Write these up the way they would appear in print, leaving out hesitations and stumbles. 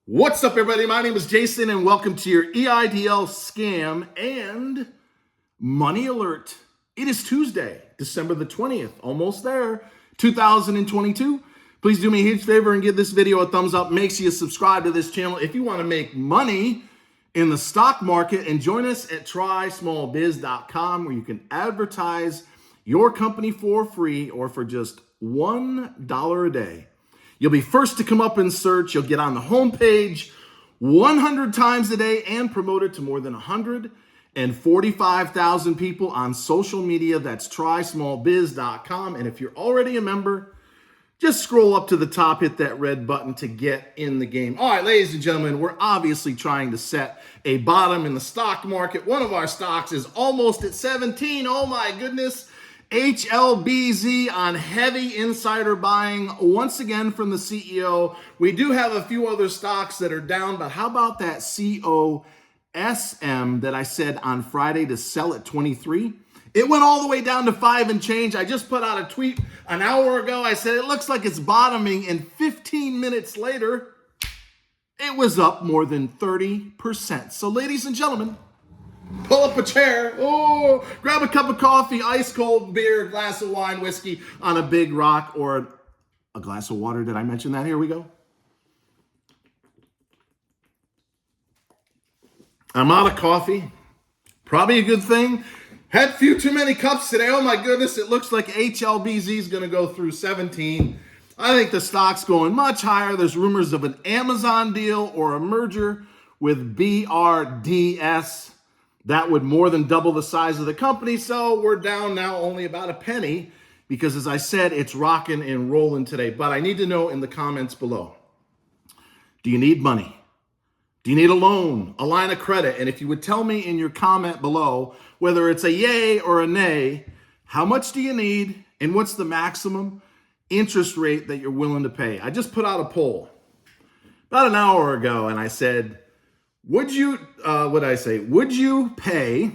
What's up, everybody? My name is Jason, and welcome to your EIDL scam and money alert. It is Tuesday, December the 20th, almost there, 2022. Please do me a huge favor and give this video a thumbs up. Make sure you subscribe to this channel if you want to make money in the stock market, and join us at trysmallbiz.com, where you can advertise your company for free or for just $1 a day. You'll be first to come up in search. You'll get on the homepage 100 times a day and promote it to more than 145,000 people on social media. That's trysmallbiz.com. And if you're already a member, just scroll up to the top, hit that red button to get in the game. All right, ladies and gentlemen, we're obviously trying to set a bottom in the stock market. One of our stocks is almost at 17. Oh my goodness. HLBZ on heavy insider buying once again from the CEO. We do have a few other stocks that are down, but how about that COSM that I said on Friday to sell at 23? It went all the way down to 5 and change. I just put out a tweet an hour ago. I said it looks like it's bottoming, and 15 minutes later, it was up more than 30%. So ladies and gentlemen, pull up a chair, grab a cup of coffee, ice cold beer, glass of wine, whiskey on a big rock, or a glass of water. Did I mention that? Here we go. I'm out of coffee. Probably a good thing. Had a few too many cups today. Oh my goodness, it looks like HLBZ is going to go through 17. I think the stock's going much higher. There's rumors of an Amazon deal or a merger with BRDS. That would more than double the size of the company. So we're down now only about a penny because, as I said, it's rocking and rolling today. But I need to know in the comments below, do you need money? Do you need a loan, a line of credit? And if you would tell me in your comment below, whether it's a yay or a nay, how much do you need and what's the maximum interest rate that you're willing to pay? I just put out a poll about an hour ago, and I said, would you pay?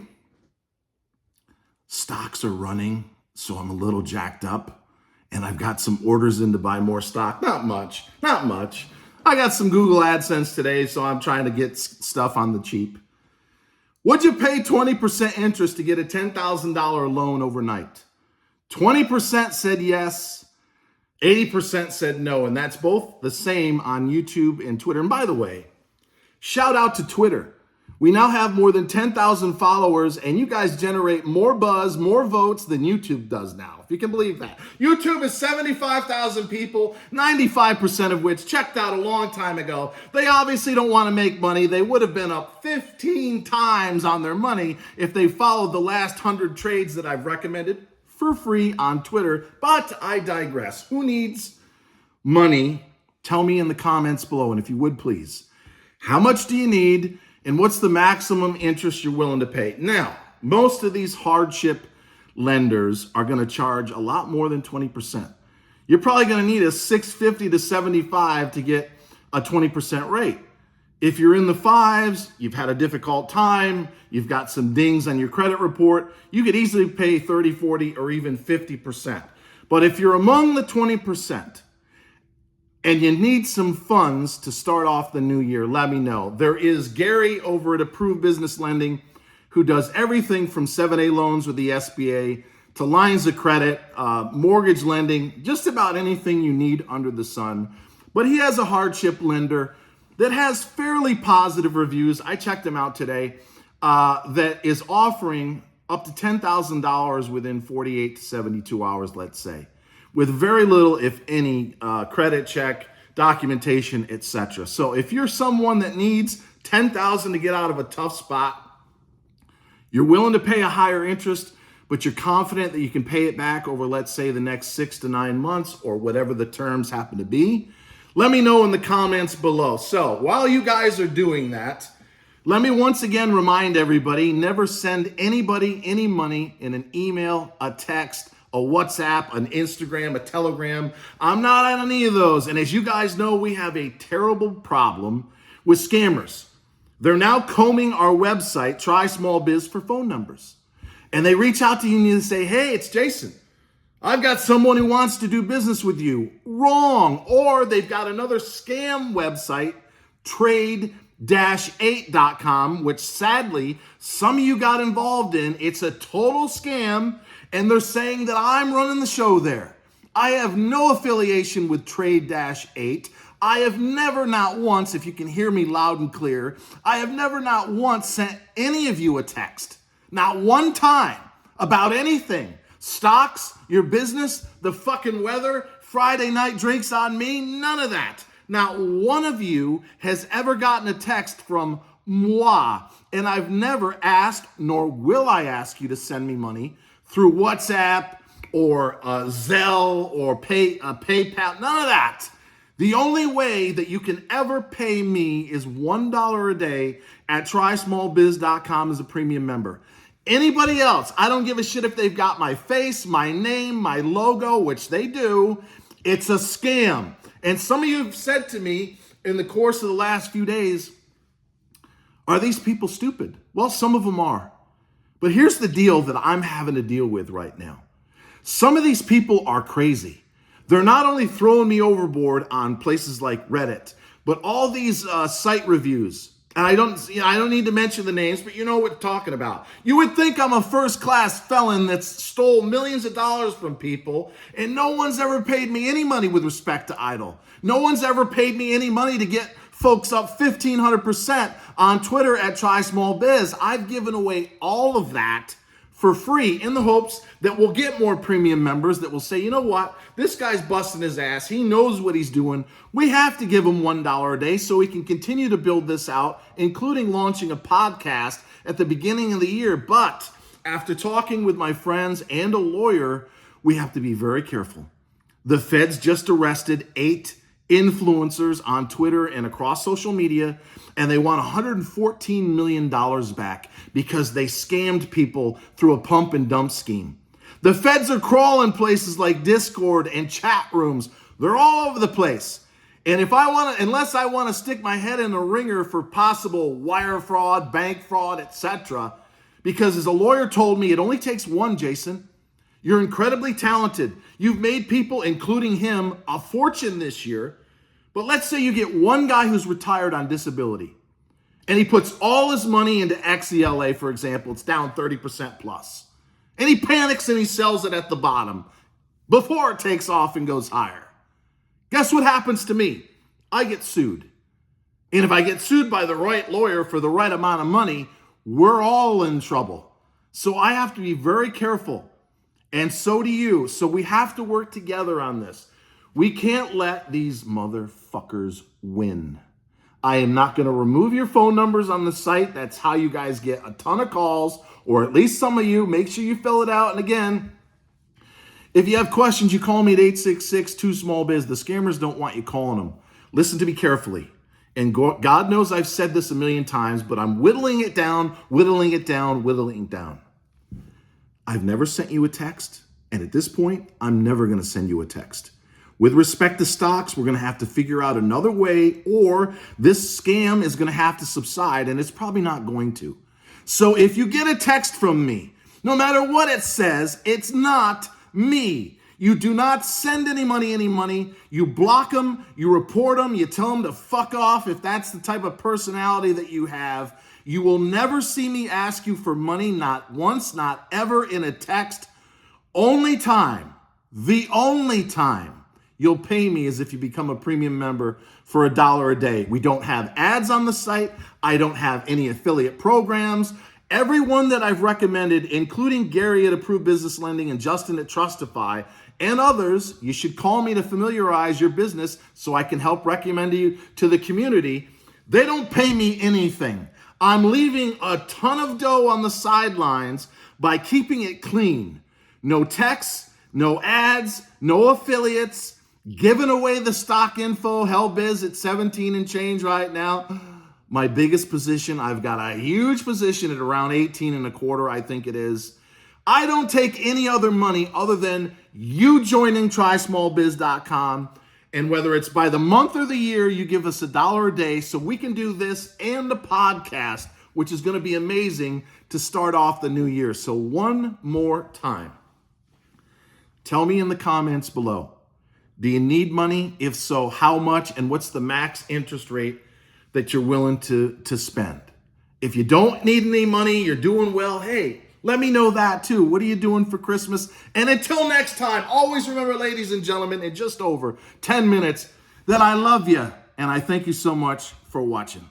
Stocks are running, so I'm a little jacked up, and I've got some orders in to buy more stock. Not much. I got some Google AdSense today, so I'm trying to get stuff on the cheap. Would you pay 20% interest to get a $10,000 loan overnight? 20% said yes, 80% said no, and that's both the same on YouTube and Twitter. And by the way, shout out to Twitter. We now have more than 10,000 followers, and you guys generate more buzz, more votes than YouTube does now, if you can believe that. YouTube is 75,000 people, 95% of which checked out a long time ago. They obviously don't want to make money. They would have been up 15 times on their money if they followed the last 100 trades that I've recommended for free on Twitter. But I digress. Who needs money? Tell me in the comments below, and if you would please, how much do you need, and what's the maximum interest you're willing to pay? Now, most of these hardship lenders are going to charge a lot more than 20%. You're probably going to need a 650 to 75 to get a 20% rate. If you're in the fives, you've had a difficult time, you've got some dings on your credit report, you could easily pay 30, 40, or even 50%. But if you're among the 20%, and you need some funds to start off the new year, let me know. There is Gary over at Approved Business Lending, who does everything from 7A loans with the SBA to lines of credit, mortgage lending, just about anything you need under the sun. But he has a hardship lender that has fairly positive reviews. I checked him out today, that is offering up to $10,000 within 48 to 72 hours, let's say, with very little, if any, credit check, documentation, etc. So if you're someone that needs $10,000 to get out of a tough spot, you're willing to pay a higher interest, but you're confident that you can pay it back over, let's say, the next 6 to 9 months or whatever the terms happen to be, let me know in the comments below. So while you guys are doing that, let me once again remind everybody, never send anybody any money in an email, a text, a WhatsApp, an Instagram, a Telegram. I'm not on any of those. And as you guys know, we have a terrible problem with scammers. They're now combing our website, Try Small Biz, for phone numbers. And they reach out to you and say, hey, it's Jason. I've got someone who wants to do business with you. Wrong. Or they've got another scam website trade-8.com, which sadly some of you got involved in. It's a total scam, and they're saying that I'm running the show there. I have no affiliation with Trade-8. I have never, not once, if you can hear me loud and clear, I have never, not once, sent any of you a text, not one time, about anything. Stocks, your business, the fucking weather, Friday night drinks on me, none of that. Not one of you has ever gotten a text from moi, and I've never asked, nor will I ask you to send me money through WhatsApp or Zelle or PayPal, none of that. The only way that you can ever pay me is $1 a day at trysmallbiz.com as a premium member. Anybody else, I don't give a shit if they've got my face, my name, my logo, which they do. It's a scam. And some of you have said to me in the course of the last few days, are these people stupid? Well, some of them are. But here's the deal that I'm having to deal with right now. Some of these people are crazy. They're not only throwing me overboard on places like Reddit, but all these site reviews. And I don't need to mention the names, but you know what I'm talking about. You would think I'm a first-class felon that stole millions of dollars from people, and no one's ever paid me any money with respect to Eidl. No one's ever paid me any money to get folks up 1,500% on Twitter at TrySmallBiz. I've given away all of that for free in the hopes that we'll get more premium members that will say, you know what, this guy's busting his ass. He knows what he's doing. We have to give him $1 a day so we can continue to build this out, including launching a podcast at the beginning of the year. But after talking with my friends and a lawyer, we have to be very careful. The feds just arrested 8 influencers on Twitter and across social media, and they want $114 million back because they scammed people through a pump and dump scheme. The feds are crawling places like Discord and chat rooms. They're all over the place. And unless I want to stick my head in a ringer for possible wire fraud, bank fraud, etc., because as a lawyer told me, it only takes one, Jason. You're incredibly talented. You've made people, including him, a fortune this year. But let's say you get one guy who's retired on disability, and he puts all his money into XELA, for example. It's down 30% plus. And he panics and he sells it at the bottom before it takes off and goes higher. Guess what happens to me? I get sued. And if I get sued by the right lawyer for the right amount of money, we're all in trouble. So I have to be very careful. And so do you. So we have to work together on this. We can't let these motherfuckers win. I am not going to remove your phone numbers on the site. That's how you guys get a ton of calls, or at least some of you. Make sure you fill it out. And again, if you have questions, you call me at 866-2SMALLBIZ. The scammers don't want you calling them. Listen to me carefully. And God knows I've said this a million times, but I'm whittling it down, whittling it down, whittling it down. I've never sent you a text. And at this point, I'm never going to send you a text. With respect to stocks, we're going to have to figure out another way, or this scam is going to have to subside, and it's probably not going to. So if you get a text from me, no matter what it says, it's not me. You do not send any money. You block them, you report them, you tell them to fuck off if that's the type of personality that you have. You will never see me ask you for money, not once, not ever in a text. The only time you'll pay me is if you become a premium member for $1 a day. We don't have ads on the site. I don't have any affiliate programs. Everyone that I've recommended, including Gary at Approved Business Lending and Justin at Trustify and others, you should call me to familiarize your business so I can help recommend you to the community. They don't pay me anything. I'm leaving a ton of dough on the sidelines by keeping it clean. No texts, no ads, no affiliates, giving away the stock info, Hellbiz at 17 and change right now. My biggest position, I've got a huge position at around 18 and a quarter, I think it is. I don't take any other money other than you joining TrySmallBiz.com. And whether it's by the month or the year, you give us $1 a day so we can do this and the podcast, which is going to be amazing to start off the new year. So one more time, tell me in the comments below. Do you need money? If so, how much? And what's the max interest rate that you're willing to spend. If you don't need any money, you're doing well, hey, let me know that too. What are you doing for Christmas? And until next time, always remember, ladies and gentlemen, in just over 10 minutes, that I love you. And I thank you so much for watching.